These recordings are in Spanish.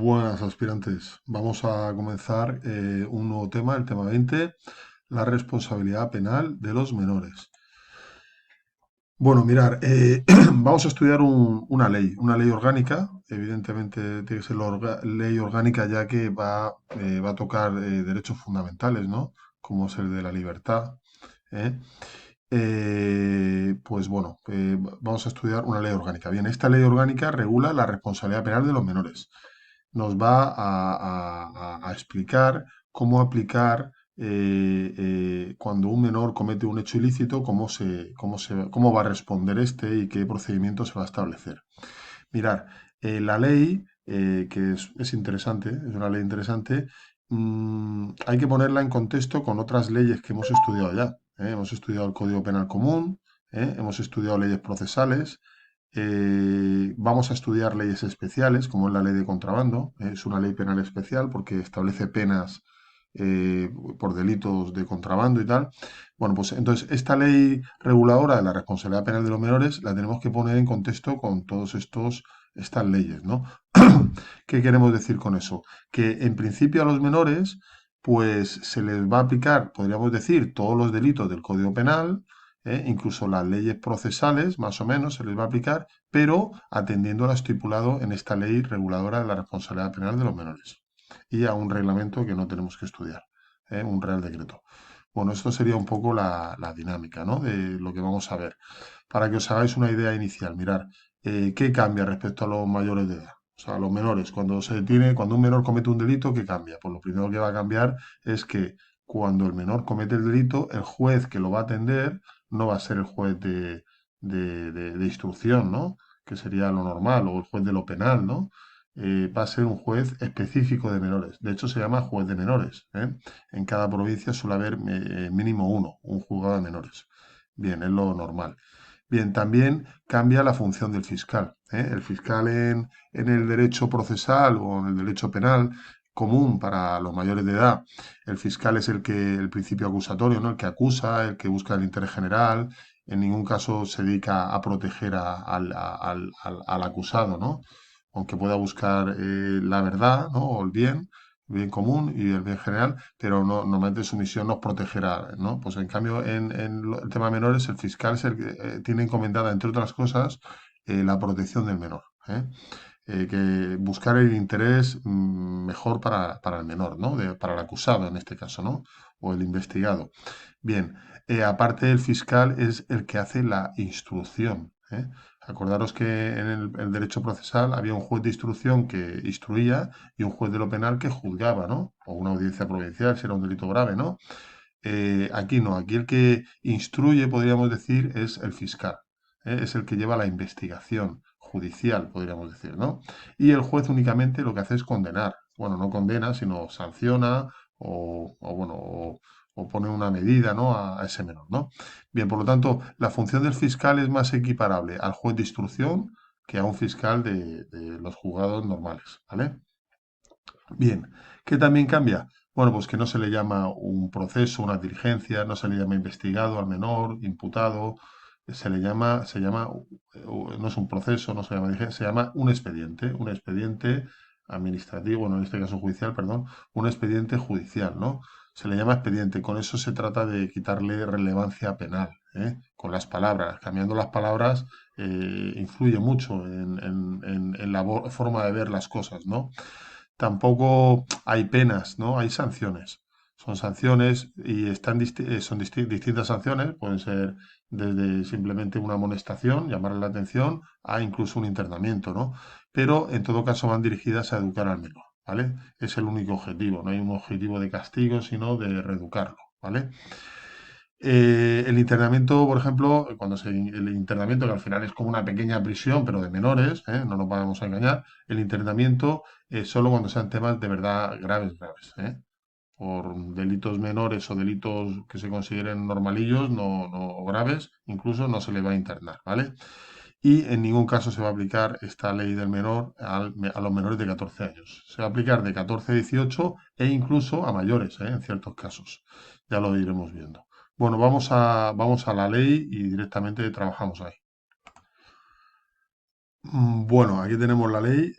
Buenas aspirantes. Vamos a comenzar un nuevo tema, el tema 20, la responsabilidad penal de los menores. Bueno, mirar, vamos a estudiar una ley orgánica. Evidentemente tiene que ser la ley orgánica ya que va a tocar derechos fundamentales, ¿no? Como es el de la libertad. ¿Eh? Pues bueno, vamos a estudiar una ley orgánica. Bien, esta ley orgánica regula la responsabilidad penal de los menores. Nos va a explicar cómo aplicar cuando un menor comete un hecho ilícito, cómo va a responder este y qué procedimiento se va a establecer. Mirar, la ley, que es interesante, es una ley interesante, hay que ponerla en contexto con otras leyes que hemos estudiado ya. Hemos estudiado el Código Penal Común, hemos estudiado leyes procesales, vamos a estudiar leyes especiales, como es la ley de contrabando. Es una ley penal especial porque establece penas eh, por delitos de contrabando y tal. Bueno, pues entonces esta ley reguladora de la responsabilidad penal de los menores la tenemos que poner en contexto con todos estas leyes, ¿no? ¿Qué queremos decir con eso? Que en principio a los menores, pues se les va a aplicar, podríamos decir, todos los delitos del Código Penal, incluso las leyes procesales, más o menos, se les va a aplicar, pero atendiendo a lo estipulado en esta ley reguladora de la responsabilidad penal de los menores y a un reglamento que no tenemos que estudiar, un Real Decreto. Bueno, esto sería un poco la dinámica, ¿no? De lo que vamos a ver. Para que os hagáis una idea inicial, mirar, ¿qué cambia respecto a los mayores de edad? O sea, a los menores, cuando un menor comete un delito, ¿qué cambia? Pues lo primero que va a cambiar es que cuando el menor comete el delito, el juez que lo va a atender no va a ser el juez de instrucción, ¿no? Que sería lo normal, o el juez de lo penal, ¿no? Va a ser un juez específico de menores. De hecho, se llama juez de menores, ¿eh? En cada provincia suele haber mínimo uno, un juzgado de menores. Bien, es lo normal. Bien, también cambia la función del fiscal, ¿eh? El fiscal en el derecho procesal o en el derecho penal común para los mayores de edad, el fiscal es el principio acusatorio, ¿no? El que acusa, el que busca el interés general, en ningún caso se dedica a proteger al acusado, ¿no? Aunque pueda buscar la verdad, ¿no? O el bien común y el bien general, pero no, normalmente su misión no es proteger ¿no? Pues en cambio, el tema de menores, el fiscal es el que tiene encomendada, entre otras cosas, la protección del menor. Que buscar el interés mejor para el menor, ¿no? Para el acusado en este caso, ¿no? O el investigado. Bien, aparte el fiscal es el que hace la instrucción. Acordaros que en el derecho procesal había un juez de instrucción que instruía y un juez de lo penal que juzgaba, ¿no? O una audiencia provincial si era un delito grave, ¿no? Aquí no, aquí el que instruye, podríamos decir, es el fiscal. Es el que lleva la investigación judicial, podríamos decir, ¿no? Y el juez únicamente lo que hace es condenar. Bueno, no condena, sino sanciona bueno, o pone una medida, ¿no? A ese menor, ¿no? Bien, por lo tanto, la función del fiscal es más equiparable al juez de instrucción que a un fiscal de los juzgados normales, ¿vale? Bien, ¿qué también cambia? Bueno, pues que no se le llama un proceso, una diligencia, no se le llama investigado al menor, imputado, no es un proceso, no se llama diligencia, se llama un expediente administrativo, bueno, en este caso judicial, perdón, un expediente judicial, ¿no? Se le llama expediente, con eso se trata de quitarle relevancia penal, con las palabras. Cambiando las palabras influye mucho en la forma de ver las cosas, ¿no? Tampoco hay penas, ¿no? Hay sanciones. Son sanciones y distintas sanciones. Pueden ser desde simplemente una amonestación, llamarle la atención, a incluso un internamiento, ¿no? Pero en todo caso van dirigidas a educar al menor, ¿vale? Es el único objetivo. No hay un objetivo de castigo, sino de reeducarlo, ¿vale? El internamiento, por ejemplo, el internamiento, que al final es como una pequeña prisión, pero de menores, no nos vamos a engañar, el internamiento es solo cuando sean temas de verdad graves, graves, por delitos menores o delitos que se consideren normalillos, no graves, incluso no se le va a internar, ¿vale? Y en ningún caso se va a aplicar esta ley del menor a los menores de 14 años. Se va a aplicar de 14 a 18 e incluso a mayores, en ciertos casos. Ya lo iremos viendo. Bueno, vamos a la ley y directamente trabajamos ahí. Bueno, aquí tenemos la ley.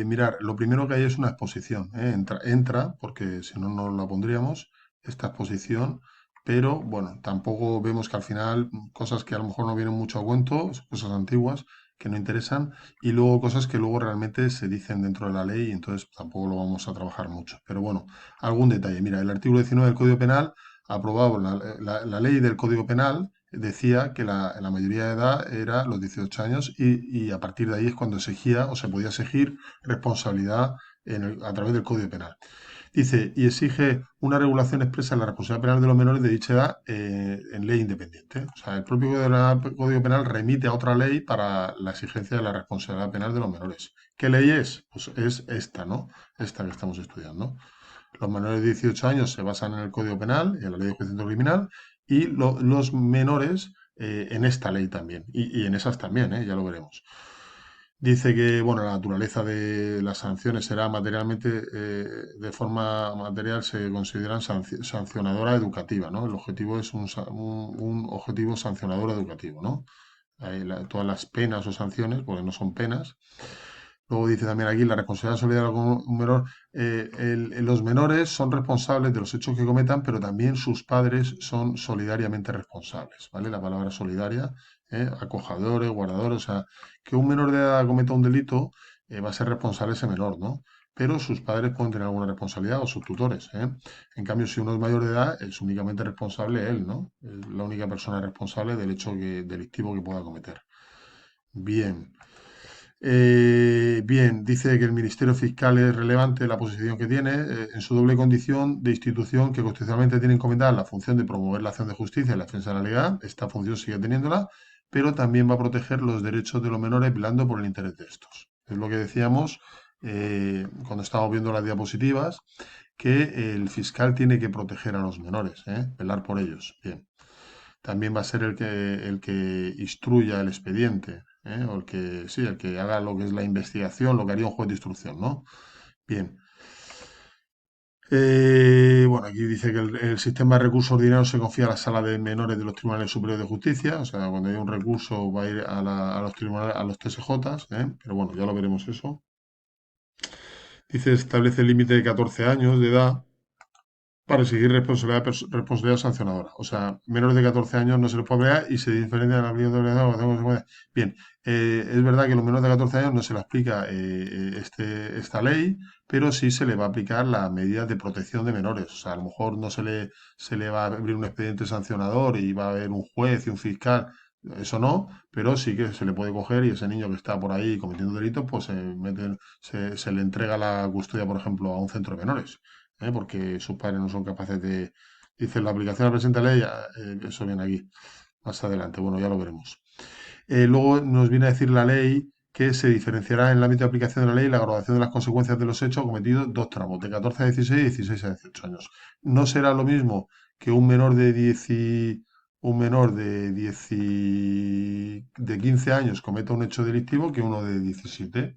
Mirar, lo primero que hay es una exposición, ¿eh? Entra, porque si no, no la pondríamos, esta exposición, pero bueno, tampoco vemos que al final cosas que a lo mejor no vienen mucho a cuento, cosas antiguas que no interesan, y luego cosas que luego realmente se dicen dentro de la ley, y entonces tampoco lo vamos a trabajar mucho. Pero bueno, algún detalle. Mira, el artículo 19 del Código Penal, aprobado la ley del Código Penal, decía que la mayoría de edad era los 18 años y a partir de ahí es cuando exigía o se podía exigir responsabilidad a través del Código Penal. Dice, y exige una regulación expresa en la responsabilidad penal de los menores de dicha edad en ley independiente. O sea, el propio Código Penal remite a otra ley para la exigencia de la responsabilidad penal de los menores. ¿Qué ley es? Pues es esta, ¿no? Esta que estamos estudiando. Los menores de 18 años se basan en el Código Penal y en la Ley de Enjuiciamiento Criminal y los menores en esta ley también y en esas también, ya lo veremos. Dice que bueno, la naturaleza de las sanciones será materialmente, de forma material, se consideran sancionadora educativa, ¿no? El objetivo es un objetivo sancionador educativo, ¿no? Todas las penas o sanciones, porque no son penas, luego dice también aquí la responsabilidad solidaria con un menor. Los menores son responsables de los hechos que cometan, pero también sus padres son solidariamente responsables, ¿vale? La palabra solidaria, acojadores, guardadores, o sea, que un menor de edad cometa un delito, va a ser responsable ese menor, ¿no? Pero sus padres pueden tener alguna responsabilidad o sus tutores, ¿eh? En cambio, si uno es mayor de edad, es únicamente responsable él, ¿no? Es la única persona responsable del hecho delictivo que pueda cometer. Bien. Bien, dice que el Ministerio Fiscal es relevante la posición que tiene en su doble condición de institución que constitucionalmente tiene encomendada la función de promover la acción de justicia y la defensa de la legalidad. Esta función sigue teniéndola, pero también va a proteger los derechos de los menores velando por el interés de estos. Es lo que decíamos cuando estábamos viendo las diapositivas, que el fiscal tiene que proteger a los menores, velar por ellos. Bien, también va a ser el que instruya el expediente, o sí, el que haga lo que es la investigación, lo que haría un juez de instrucción, ¿no? Bien. Bueno, aquí dice que el sistema de recursos ordinarios se confía a la sala de menores de los tribunales superiores de justicia, o sea, cuando hay un recurso va a ir a los tribunales, a los TSJ, pero bueno, ya lo veremos eso. Dice, establece el límite de 14 años de edad para exigir responsabilidad sancionadora. O sea, menores de 14 años no se les puede obligar y se diferencia de la obligación. Bien, es verdad que a los menores de 14 años no se le aplica esta ley, pero sí se le va a aplicar las medidas de protección de menores. O sea, a lo mejor no se le va a abrir un expediente sancionador y va a haber un juez y un fiscal. Eso no, pero sí que se le puede coger y ese niño que está por ahí cometiendo delitos, pues se le entrega la custodia, por ejemplo, a un centro de menores, porque sus padres no son capaces de... Dice, la aplicación de la presente ley, eso viene aquí, más adelante, bueno, ya lo veremos. Luego nos viene a decir la ley que se diferenciará en el ámbito de aplicación de la ley la graduación de las consecuencias de los hechos cometidos dos tramos, de 14 a 16 y 16 a 18 años. No será lo mismo que un menor de 15 años cometa un hecho delictivo que uno de 17.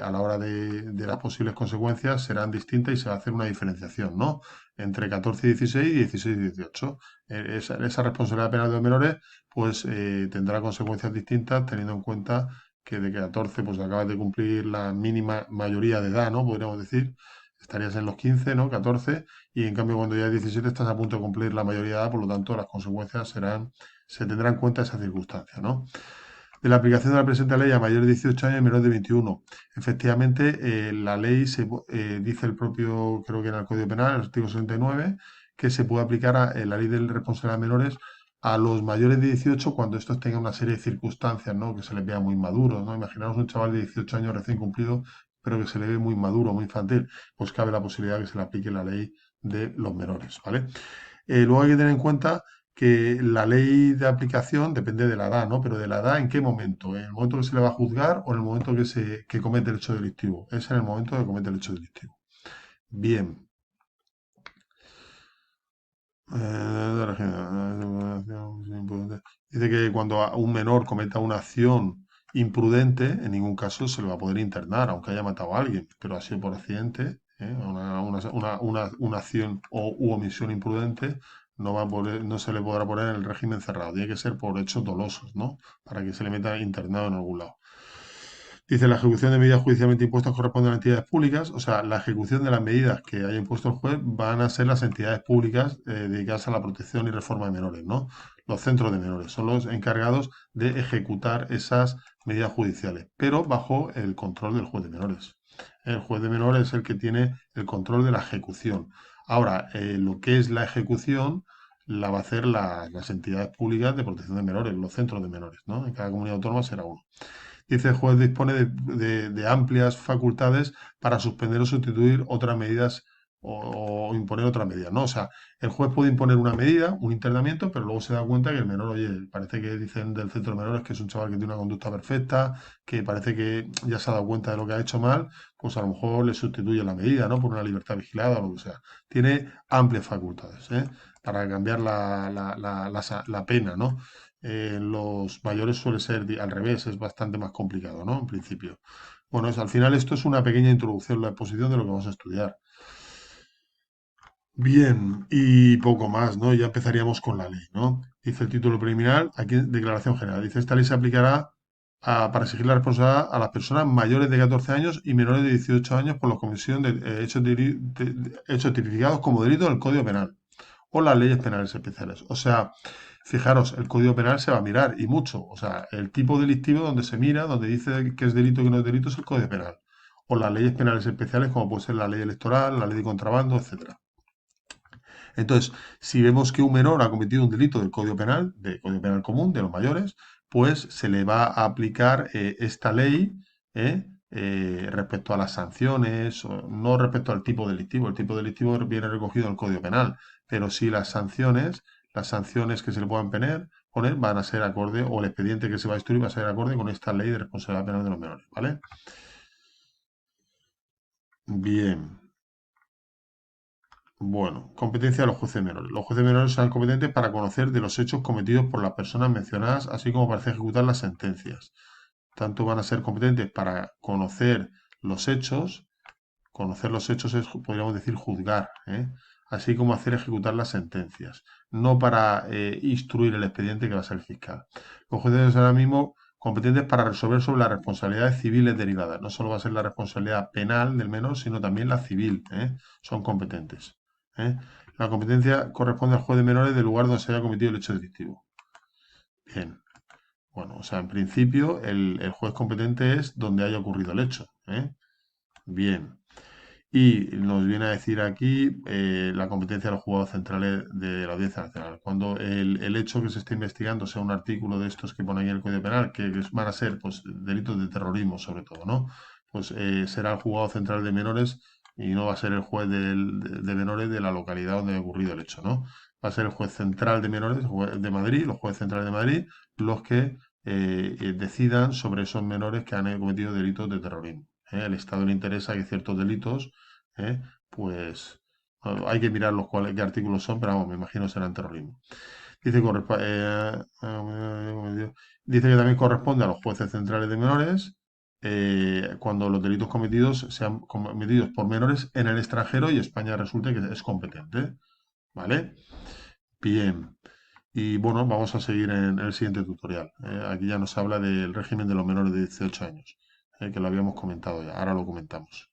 A la hora de las posibles consecuencias serán distintas y se va a hacer una diferenciación, ¿no? Entre 14 y 16 y 16 y 18. Esa responsabilidad penal de los menores pues tendrá consecuencias distintas teniendo en cuenta que de 14 pues acabas de cumplir la mínima mayoría de edad, ¿no? Podríamos decir, estarías en los 15, ¿no? 14, y en cambio cuando ya 17 estás a punto de cumplir la mayoría de edad, por lo tanto las consecuencias se tendrán en cuenta esa circunstancia, ¿no? De la aplicación de la presente ley a mayores de 18 años y menores de 21. Efectivamente, la ley dice el propio, creo que era el Código Penal, el artículo 69, que se puede aplicar la ley de responsabilidad de menores a los mayores de 18 cuando estos tengan una serie de circunstancias, ¿no? Que se les vea muy maduros, ¿no? Imaginaos un chaval de 18 años recién cumplido, pero que se le ve muy maduro, muy infantil, pues cabe la posibilidad de que se le aplique la ley de los menores, ¿vale? Luego hay que tener en cuenta que la ley de aplicación depende de la edad, ¿no? Pero de la edad, ¿en qué momento? ¿En el momento que se le va a juzgar o en el momento que comete el hecho delictivo? Es en el momento que comete el hecho delictivo. Bien. Dice que cuando un menor cometa una acción imprudente, en ningún caso se le va a poder internar, aunque haya matado a alguien, pero ha sido por accidente, una acción u omisión imprudente, no se le podrá poner en el régimen cerrado. Tiene que ser por hechos dolosos, ¿no? Para que se le meta internado en algún lado. Dice, la ejecución de medidas judicialmente impuestas corresponde a entidades públicas, o sea, la ejecución de las medidas que haya impuesto el juez van a ser las entidades públicas dedicadas a la protección y reforma de menores, ¿no? Los centros de menores son los encargados de ejecutar esas medidas judiciales, pero bajo el control del juez de menores. El juez de menores es el que tiene el control de la ejecución. Ahora, lo que es la ejecución la va a hacer las entidades públicas de protección de menores, los centros de menores, ¿no? En cada comunidad autónoma será uno. Dice, el juez dispone de amplias facultades para suspender o sustituir otras medidas o imponer otras medidas, ¿no? O sea, el juez puede imponer una medida, un internamiento, pero luego se da cuenta que el menor, oye, parece que dicen del centro de menores que es un chaval que tiene una conducta perfecta, que parece que ya se ha dado cuenta de lo que ha hecho mal, pues a lo mejor le sustituye la medida, ¿no? Por una libertad vigilada o lo que sea. Tiene amplias facultades, ¿eh? Para cambiar la pena, ¿no? Los mayores suele ser al revés, es bastante más complicado, ¿no? En principio. Bueno, al final esto es una pequeña introducción, la exposición de lo que vamos a estudiar. Bien, y poco más, ¿no? Ya empezaríamos con la ley, ¿no? Dice el título preliminar, aquí declaración general. Dice, esta ley se aplicará para exigir la responsabilidad a las personas mayores de 14 años y menores de 18 años por la comisión de hechos tipificados como delito del Código Penal o las leyes penales especiales. O sea, fijaros, el Código Penal se va a mirar y mucho. O sea, el tipo delictivo donde se mira, donde dice que es delito y que no es delito, es el Código Penal. O las leyes penales especiales, como puede ser la ley electoral, la ley de contrabando, etcétera. Entonces, si vemos que un menor ha cometido un delito del Código Penal, del Código Penal común, de los mayores, pues se le va a aplicar esta ley respecto a las sanciones, no respecto al tipo delictivo. El tipo delictivo viene recogido en el Código Penal, pero sí las sanciones que se le puedan poner van a ser acorde, o el expediente que se va a instruir va a ser acorde con esta ley de responsabilidad penal de los menores, ¿vale? Bien. Bueno, competencia de los jueces menores. Los jueces menores serán competentes para conocer de los hechos cometidos por las personas mencionadas, así como para ejecutar las sentencias. Tanto van a ser competentes para conocer los hechos es, podríamos decir, juzgar, ¿eh? Así como hacer ejecutar las sentencias, no para instruir el expediente que va a ser el fiscal. Los jueces serán ahora mismo competentes para resolver sobre las responsabilidades civiles derivadas. No solo va a ser la responsabilidad penal del menor, sino también la civil, ¿eh? Son competentes, ¿eh? La competencia corresponde al juez de menores del lugar donde se haya cometido el hecho delictivo. Bien, bueno, o sea, en principio el juez competente es donde haya ocurrido el hecho, ¿eh? Bien. Y nos viene a decir aquí la competencia de los juzgados centrales de la Audiencia Nacional. Cuando el hecho que se esté investigando sea un artículo de estos que pone ahí en el Código Penal, que van a ser pues, delitos de terrorismo sobre todo, ¿no? Pues será el juzgado central de menores y no va a ser el juez de menores de la localidad donde ha ocurrido el hecho, ¿no? Va a ser el juez central de menores de Madrid, los jueces centrales de Madrid, los que decidan sobre esos menores que han cometido delitos de terrorismo. Al Estado le interesa que ciertos delitos pues hay que mirar qué artículos son, pero vamos, me imagino serán terrorismo. Dice, dice que también corresponde a los jueces centrales de menores cuando los delitos cometidos sean cometidos por menores en el extranjero y España resulte que es competente. ¿Vale? Bien. Y bueno, vamos a seguir en el siguiente tutorial. Aquí ya nos habla del régimen de los menores de 18 años, que lo habíamos comentado ya. Ahora lo comentamos.